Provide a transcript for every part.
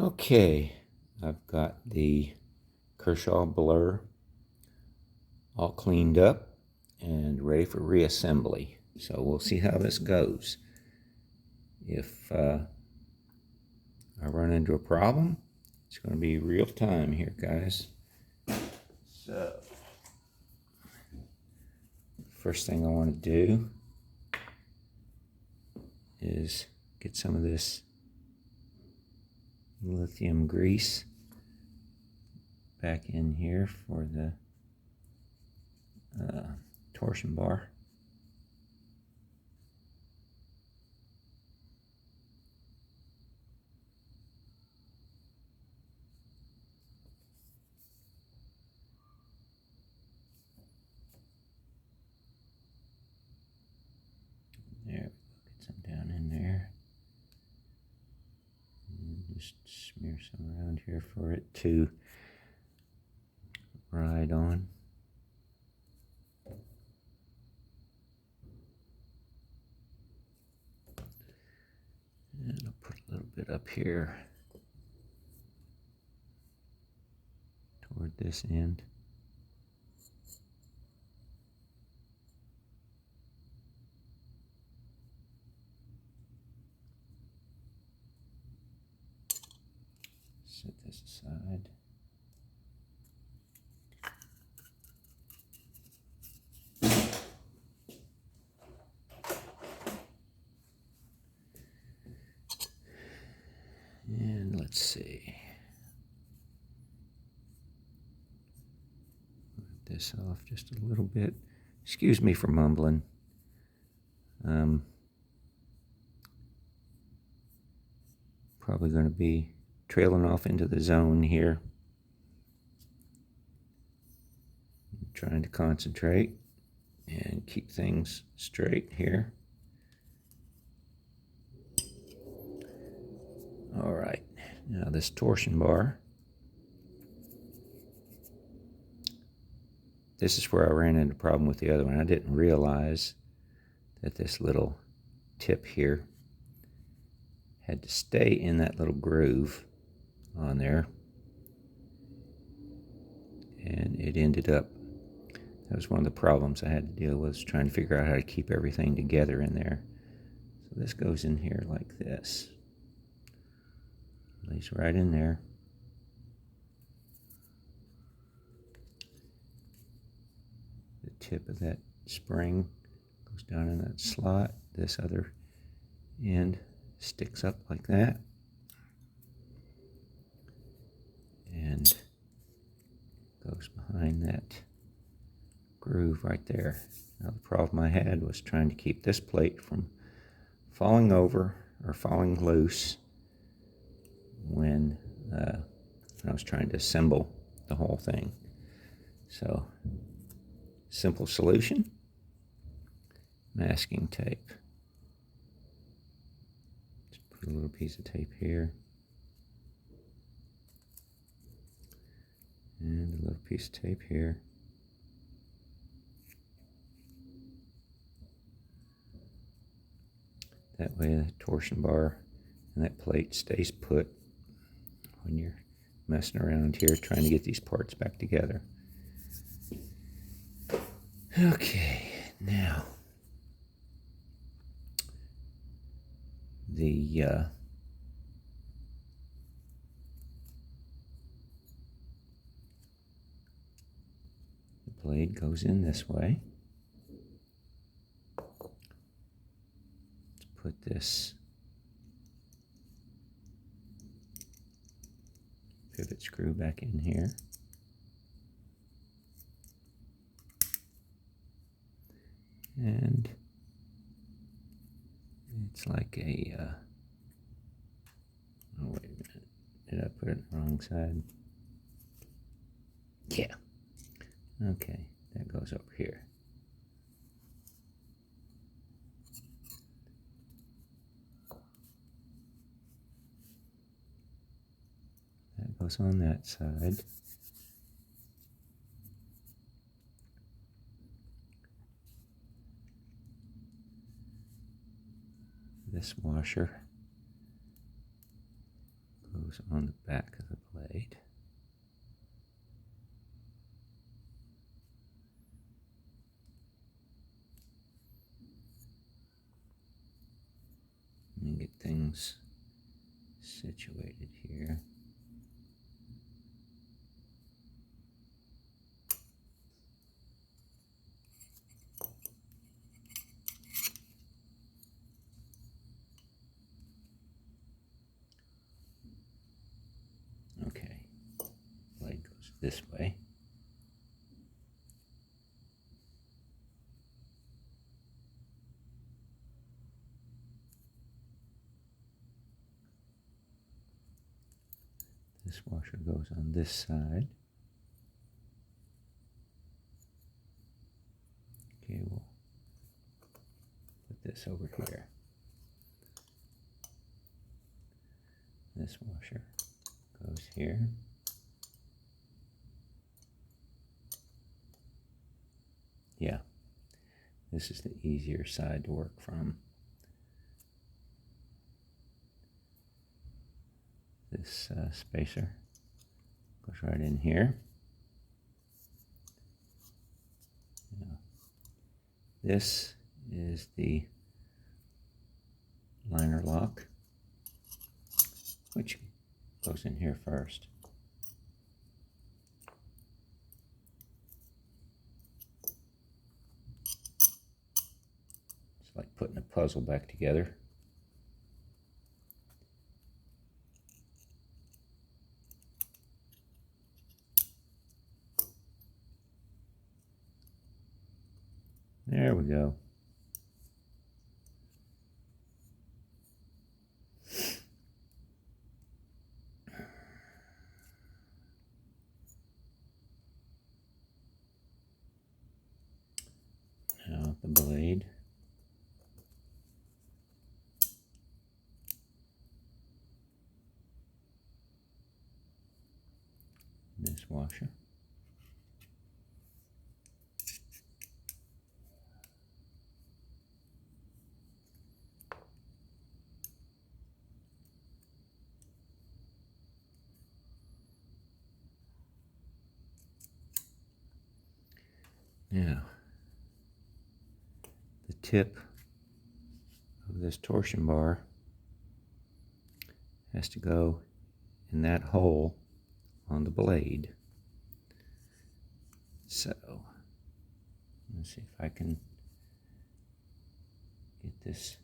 Okay, I've got the Kershaw blur all cleaned up and ready for reassembly. So we'll see how this goes. If I run into a problem, it's going to be real time here, guys. So, first thing I want to do is get some of this lithium grease back in here for the torsion bar. There, get some down in there. And just smear some around here for it to ride on. And I'll put a little bit up here toward this end. Set this aside. And let's see. Move this off just a little bit. Excuse me for mumbling. Probably going to be trailing off into the zone here. I'm trying to concentrate and keep things straight here. All right, now this torsion bar. This is where I ran into a problem with the other one. I didn't realize that this little tip here had to stay in that little groove on there. And it ended up, that was one of the problems I had to deal with, trying to figure out how to keep everything together in there. So this goes in here like this. Lays right in there. The tip of that spring goes down in that slot. This other end sticks up like that. And goes behind that groove right there. Now the problem I had was trying to keep this plate from falling over or falling loose when I was trying to assemble the whole thing. So, simple solution, masking tape. Just put a little piece of tape here. And a little piece of tape here. That way the torsion bar and that plate stays put when you're messing around here trying to get these parts back together. Okay, now the blade goes in this way. Let's put this pivot screw back in here. And it's like a, oh wait a minute, did I put it on the wrong side? Yeah, okay, that goes over here. That goes on that side. This washer goes goes on the back of the blade. Let me get things situated here. Okay, blade goes this way. This washer goes on this side. Okay, we'll put this over here. This washer goes here. Yeah, this is the easier side to work from. This spacer goes right in here. Now, this is the liner lock, which goes in here first. It's like putting a puzzle back together. There we go. Now the blade. This washer. Now, the tip of this torsion bar has to go in that hole on the blade. So, let's see if I can get this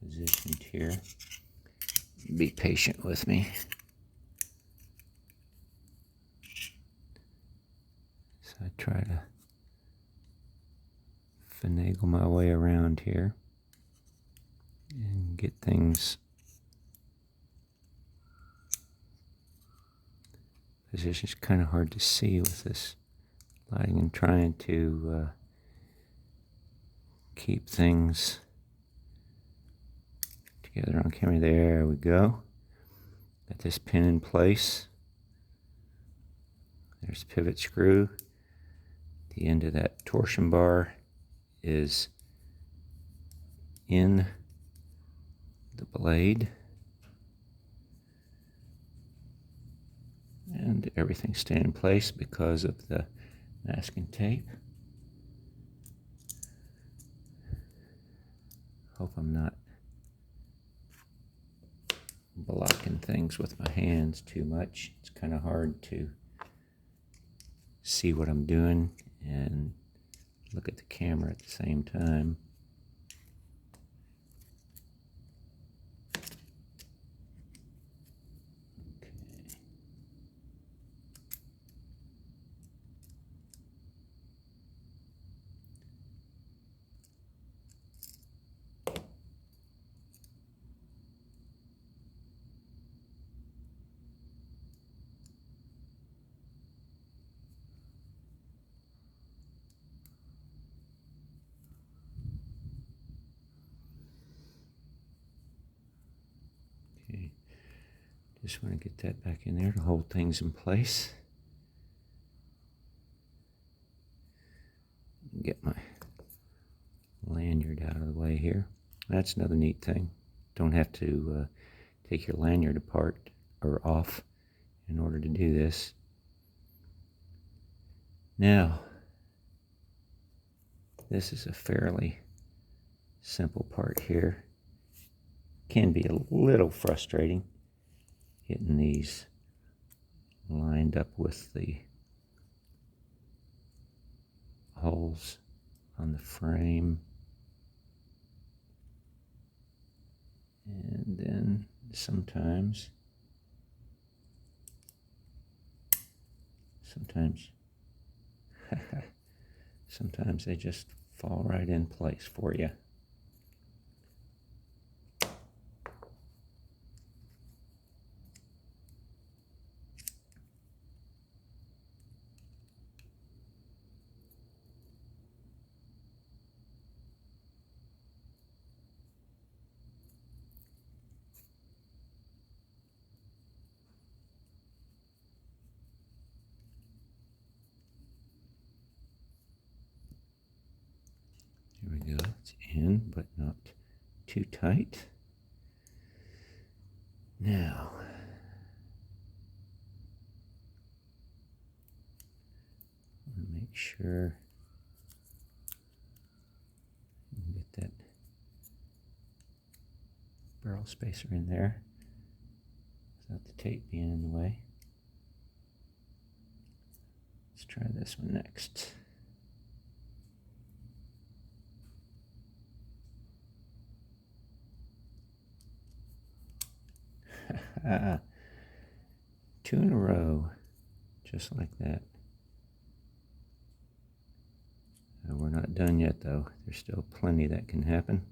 positioned here. Be patient with me. So I try to finagle my way around here and get things positioned. It's kind of hard to see with this lighting and trying to keep things together on camera. There we go. Got this pin in place. There's the pivot screw. The end of that torsion bar is in the blade. And everything's staying in place because of the masking tape. Hope I'm not blocking things with my hands too much. It's kind of hard to see what I'm doing and look at the camera at the same time. Okay, just want to get that back in there to hold things in place. Get my lanyard out of the way here. That's another neat thing. Don't have to take your lanyard apart or off in order to do this. Now, this is a fairly simple part here. Can be a little frustrating getting these lined up with the holes on the frame. And then sometimes they just fall right in place for you. Here we go, it's in, but not too tight. Now, make sure you can get that barrel spacer in there without the tape being in the way. Let's try this one next. Two in a row, just like that. We're not done yet though. There's still plenty that can happen.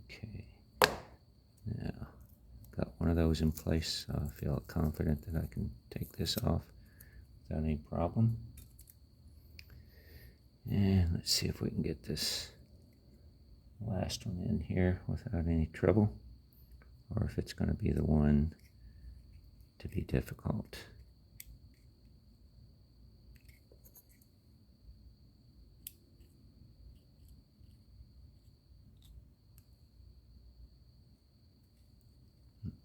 Okay, now got one of those in place, so I feel confident that I can take this off without any problem. And let's see if we can get this last one in here without any trouble, or if it's going to be the one to be difficult.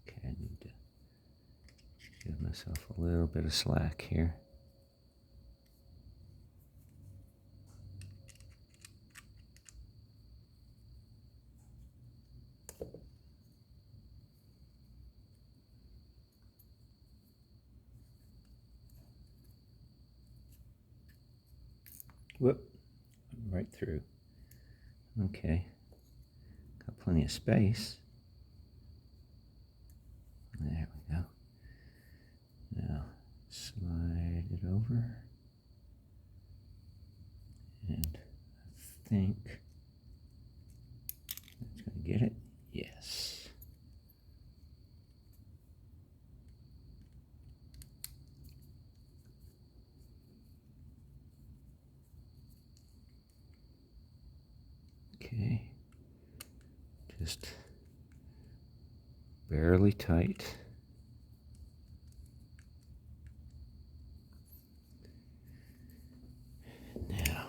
Okay, I need to give myself a little bit of slack here. Whoop, right through. Okay, got plenty of space. There we go. Now, slide it over. And I think that's going to get it. Yes. Okay, just barely tight. Now,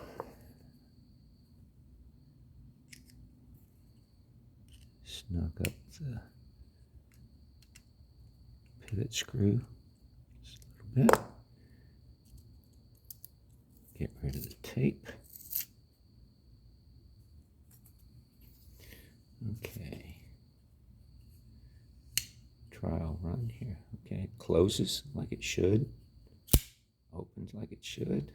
snug up the pivot screw just a little bit. Get rid of the tape. Okay, trial run here. Okay, it closes like it should, opens like it should,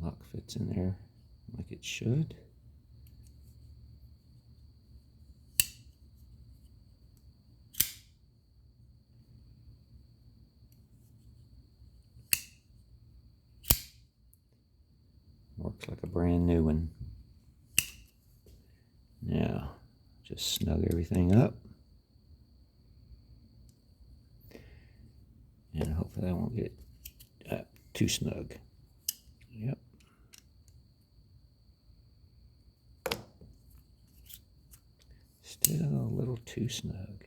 lock fits in there like it should. Works like a brand new one. Now, just snug everything up. And hopefully I won't get too snug. Yep. Still a little too snug.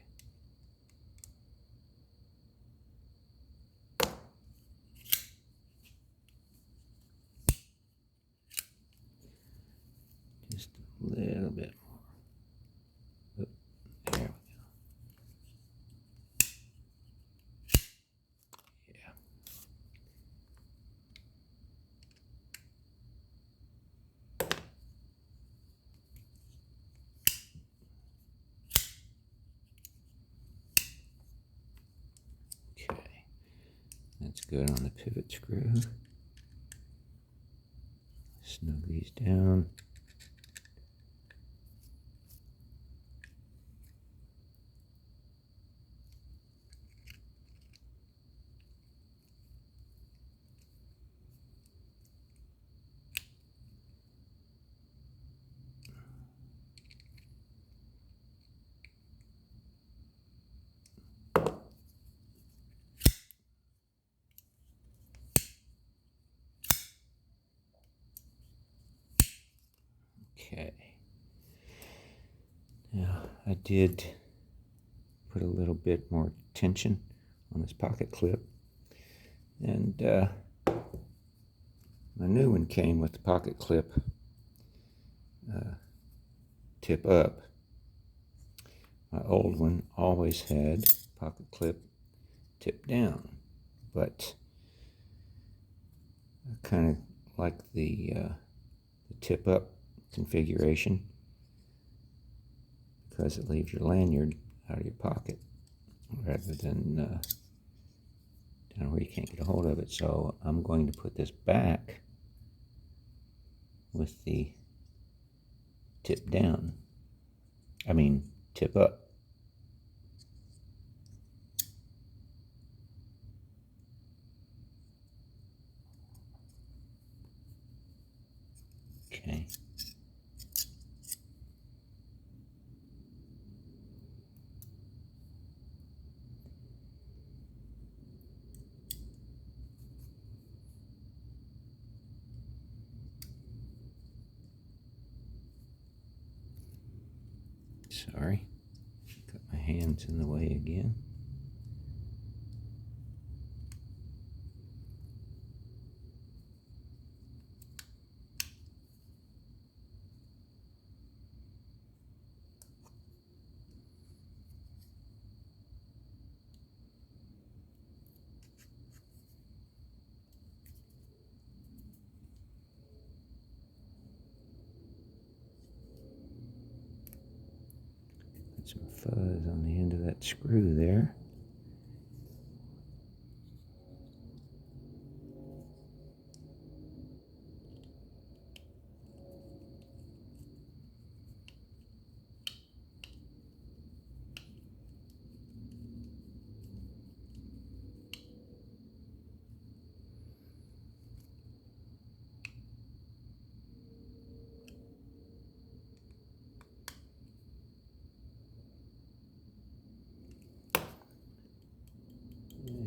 little bit more. Oop, there we go. Yeah. Okay, that's good on the pivot screw. Snug these down. Okay. Now, I did put a little bit more tension on this pocket clip, and my new one came with the pocket clip tip up. My old one always had pocket clip tip down, but I kind of like the tip up configuration because it leaves your lanyard out of your pocket rather than down where you can't get a hold of it. So I'm going to put this back with the tip down. I mean, tip up. Okay. Sorry, got my hands in the way again. Some fuzz on the end of that screw there.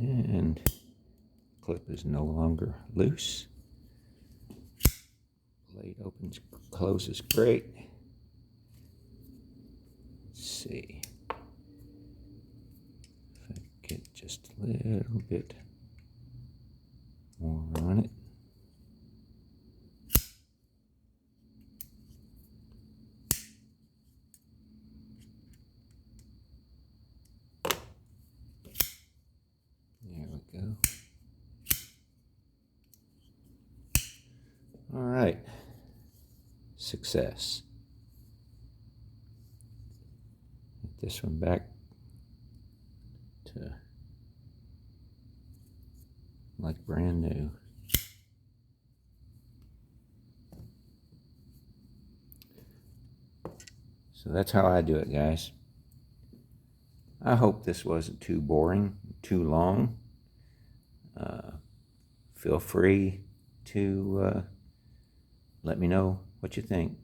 And clip is no longer loose. Blade opens, closes great. Let's see if I get just a little bit more on it. There we go. All right, success. Get this one back to like brand new. So that's how I do it, guys. I hope this wasn't too boring, too long. Feel free to let me know what you think.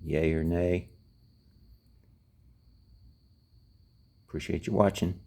Yay or nay. Appreciate you watching.